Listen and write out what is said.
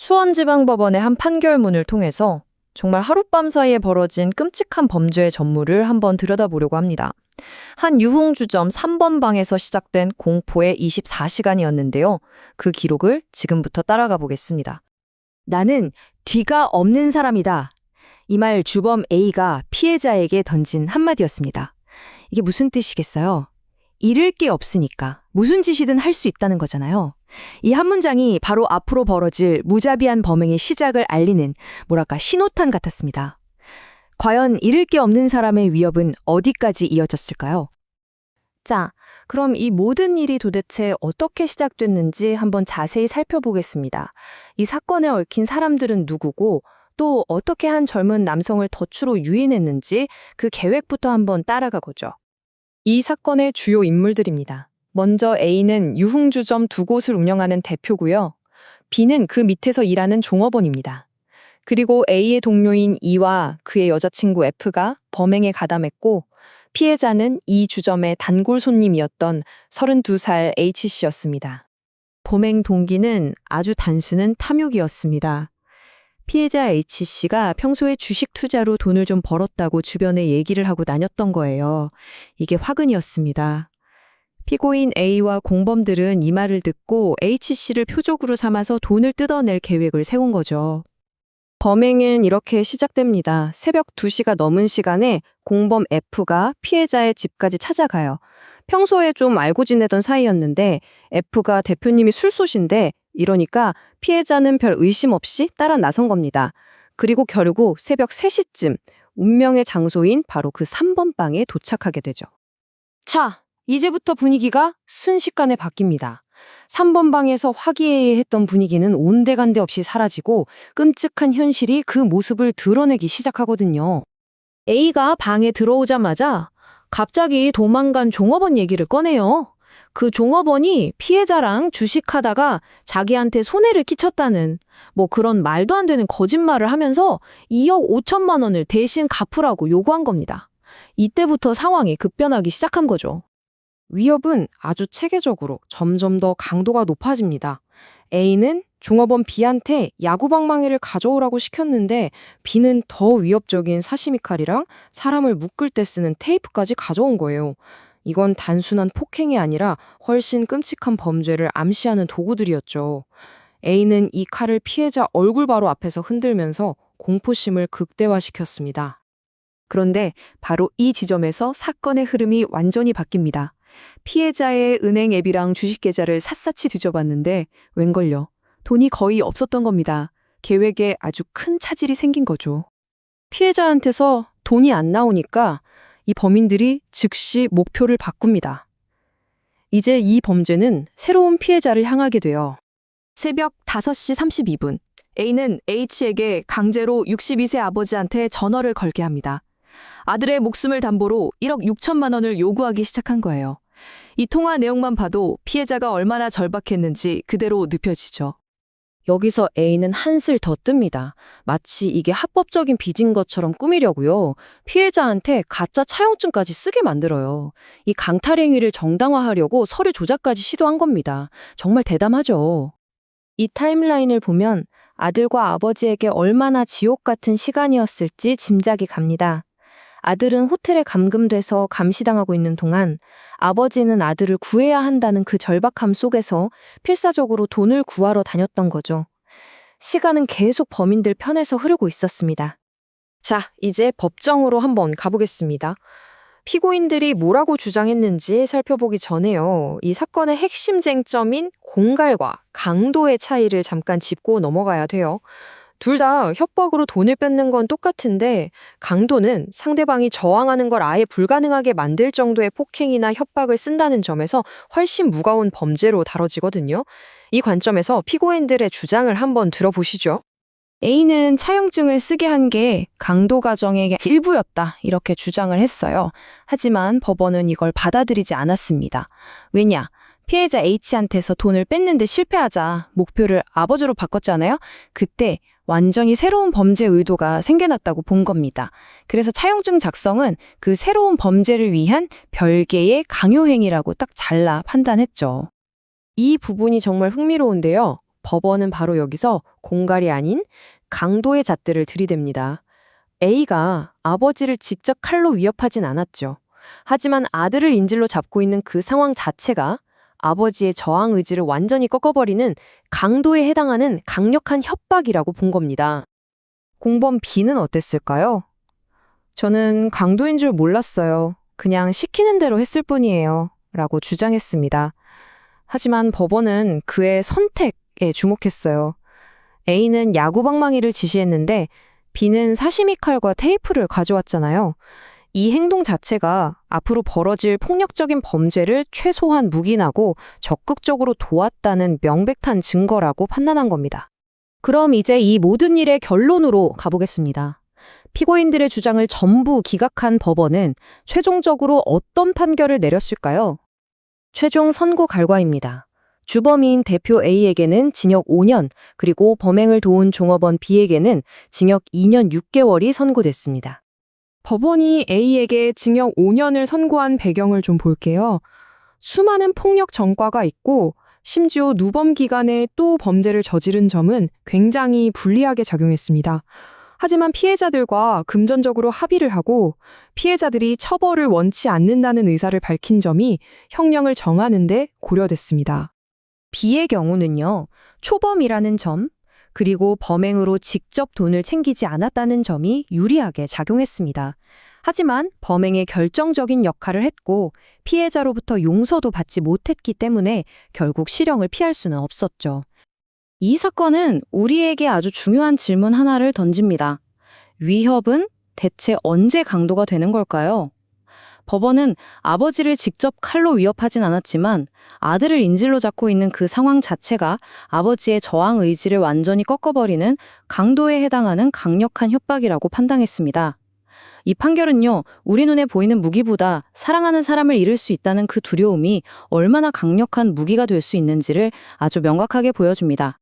수원지방법원의 한 판결문을 통해서 정말 하룻밤 사이에 벌어진 끔찍한 범죄의 전모를 한번 들여다보려고 합니다. 한 유흥주점 3번 방에서 시작된 공포의 24시간이었는데요. 그 기록을 지금부터 따라가 보겠습니다. 나는 뒤가 없는 사람이다. 이 말 주범 A가 피해자에게 던진 한마디였습니다. 이게 무슨 뜻이겠어요? 잃을 게 없으니까 무슨 짓이든 할 수 있다는 거잖아요. 이 한 문장이 바로 앞으로 벌어질 무자비한 범행의 시작을 알리는 뭐랄까 신호탄 같았습니다. 과연 잃을 게 없는 사람의 위협은 어디까지 이어졌을까요? 자, 그럼 이 모든 일이 도대체 어떻게 시작됐는지 한번 자세히 살펴보겠습니다. 이 사건에 얽힌 사람들은 누구고 또 어떻게 한 젊은 남성을 덫으로 유인했는지 그 계획부터 한번 따라가 보죠. 이 사건의 주요 인물들입니다. 먼저 A는 유흥주점 두 곳을 운영하는 대표고요. B는 그 밑에서 일하는 종업원입니다. 그리고 A의 동료인 E와 그의 여자친구 F가 범행에 가담했고 피해자는 이 주점의 단골 손님이었던 32살 H씨였습니다. 범행 동기는 아주 단순한 탐욕이었습니다. 피해자 H씨가 평소에 주식 투자로 돈을 좀 벌었다고 주변에 얘기를 하고 다녔던 거예요. 이게 화근이었습니다. 피고인 A와 공범들은 이 말을 듣고 H씨를 표적으로 삼아서 돈을 뜯어낼 계획을 세운 거죠. 범행은 이렇게 시작됩니다. 새벽 2시가 넘은 시간에 공범 F가 피해자의 집까지 찾아가요. 평소에 좀 알고 지내던 사이였는데 F가 대표님이 술솥인데 이러니까 피해자는 별 의심 없이 따라 나선 겁니다. 그리고 결국 새벽 3시쯤 운명의 장소인 바로 그 3번 방에 도착하게 되죠. 자, 이제부터 분위기가 순식간에 바뀝니다. 3번 방에서 화기애애했던 분위기는 온데간데 없이 사라지고 끔찍한 현실이 그 모습을 드러내기 시작하거든요. A가 방에 들어오자마자 갑자기 도망간 종업원 얘기를 꺼내요. 그 종업원이 피해자랑 주식하다가 자기한테 손해를 끼쳤다는 그런 말도 안 되는 거짓말을 하면서 2억 5천만 원을 대신 갚으라고 요구한 겁니다. 이때부터 상황이 급변하기 시작한 거죠. 위협은 아주 체계적으로 점점 더 강도가 높아집니다. A는 종업원 B한테 야구방망이를 가져오라고 시켰는데 B는 더 위협적인 사시미 칼이랑 사람을 묶을 때 쓰는 테이프까지 가져온 거예요. 이건 단순한 폭행이 아니라 훨씬 끔찍한 범죄를 암시하는 도구들이었죠. A는 이 칼을 피해자 얼굴 바로 앞에서 흔들면서 공포심을 극대화시켰습니다. 그런데 바로 이 지점에서 사건의 흐름이 완전히 바뀝니다. 피해자의 은행 앱이랑 주식 계좌를 샅샅이 뒤져봤는데 웬걸요. 돈이 거의 없었던 겁니다. 계획에 아주 큰 차질이 생긴 거죠. 피해자한테서 돈이 안 나오니까 이 범인들이 즉시 목표를 바꿉니다. 이제 이 범죄는 새로운 피해자를 향하게 돼요. 새벽 5시 32분, A는 H에게 강제로 62세 아버지한테 전화를 걸게 합니다. 아들의 목숨을 담보로 1억 6천만 원을 요구하기 시작한 거예요. 이 통화 내용만 봐도 피해자가 얼마나 절박했는지 그대로 눕혀지죠. 여기서 A는 한술 더 뜹니다. 마치 이게 합법적인 빚인 것처럼 꾸미려고요. 피해자한테 가짜 차용증까지 쓰게 만들어요. 이 강탈 행위를 정당화하려고 서류 조작까지 시도한 겁니다. 정말 대담하죠. 이 타임라인을 보면 아들과 아버지에게 얼마나 지옥 같은 시간이었을지 짐작이 갑니다. 아들은 호텔에 감금돼서 감시당하고 있는 동안 아버지는 아들을 구해야 한다는 그 절박함 속에서 필사적으로 돈을 구하러 다녔던 거죠. 시간은 계속 범인들 편에서 흐르고 있었습니다. 자, 이제 법정으로 한번 가보겠습니다. 피고인들이 뭐라고 주장했는지 살펴보기 전에요. 이 사건의 핵심 쟁점인 공갈과 강도의 차이를 잠깐 짚고 넘어가야 돼요. 둘 다 협박으로 돈을 뺏는 건 똑같은데 강도는 상대방이 저항하는 걸 아예 불가능하게 만들 정도의 폭행이나 협박을 쓴다는 점에서 훨씬 무거운 범죄로 다뤄지거든요. 이 관점에서 피고인들의 주장을 한번 들어보시죠. A는 차용증을 쓰게 한 게 강도 가정의 일부였다 이렇게 주장을 했어요. 하지만 법원은 이걸 받아들이지 않았습니다. 왜냐? 피해자 H한테서 돈을 뺏는데 실패하자 목표를 아버지로 바꿨잖아요. 그때 완전히 새로운 범죄 의도가 생겨났다고 본 겁니다. 그래서 차용증 작성은 그 새로운 범죄를 위한 별개의 강요행위라고 딱 잘라 판단했죠. 이 부분이 정말 흥미로운데요. 법원은 바로 여기서 공갈이 아닌 강도의 잣대를 들이댑니다. A가 아버지를 직접 칼로 위협하진 않았죠. 하지만 아들을 인질로 잡고 있는 그 상황 자체가 아버지의 저항 의지를 완전히 꺾어버리는 강도에 해당하는 강력한 협박이라고 본 겁니다. 공범 B는 어땠을까요? 저는 강도인 줄 몰랐어요. 그냥 시키는 대로 했을 뿐이에요. 라고 주장했습니다. 하지만 법원은 그의 선택에 주목했어요. A는 야구방망이를 지시했는데 B는 사시미 칼과 테이프를 가져왔잖아요. 이 행동 자체가 앞으로 벌어질 폭력적인 범죄를 최소한 묵인하고 적극적으로 도왔다는 명백한 증거라고 판단한 겁니다. 그럼 이제 이 모든 일의 결론으로 가보겠습니다. 피고인들의 주장을 전부 기각한 법원은 최종적으로 어떤 판결을 내렸을까요? 최종 선고 결과입니다. 주범인 대표 A에게는 징역 5년, 그리고 범행을 도운 종업원 B에게는 징역 2년 6개월이 선고됐습니다. 법원이 A에게 징역 5년을 선고한 배경을 좀 볼게요. 수많은 폭력 전과가 있고 심지어 누범 기간에 또 범죄를 저지른 점은 굉장히 불리하게 작용했습니다. 하지만 피해자들과 금전적으로 합의를 하고 피해자들이 처벌을 원치 않는다는 의사를 밝힌 점이 형량을 정하는 데 고려됐습니다. B의 경우는요, 초범이라는 점, 그리고 범행으로 직접 돈을 챙기지 않았다는 점이 유리하게 작용했습니다. 하지만 범행에 결정적인 역할을 했고 피해자로부터 용서도 받지 못했기 때문에 결국 실형을 피할 수는 없었죠. 이 사건은 우리에게 아주 중요한 질문 하나를 던집니다. 위협은 대체 언제 강도가 되는 걸까요? 법원은 아버지를 직접 칼로 위협하진 않았지만 아들을 인질로 잡고 있는 그 상황 자체가 아버지의 저항 의지를 완전히 꺾어버리는 강도에 해당하는 강력한 협박이라고 판단했습니다. 이 판결은요, 우리 눈에 보이는 무기보다 사랑하는 사람을 잃을 수 있다는 그 두려움이 얼마나 강력한 무기가 될 수 있는지를 아주 명확하게 보여줍니다.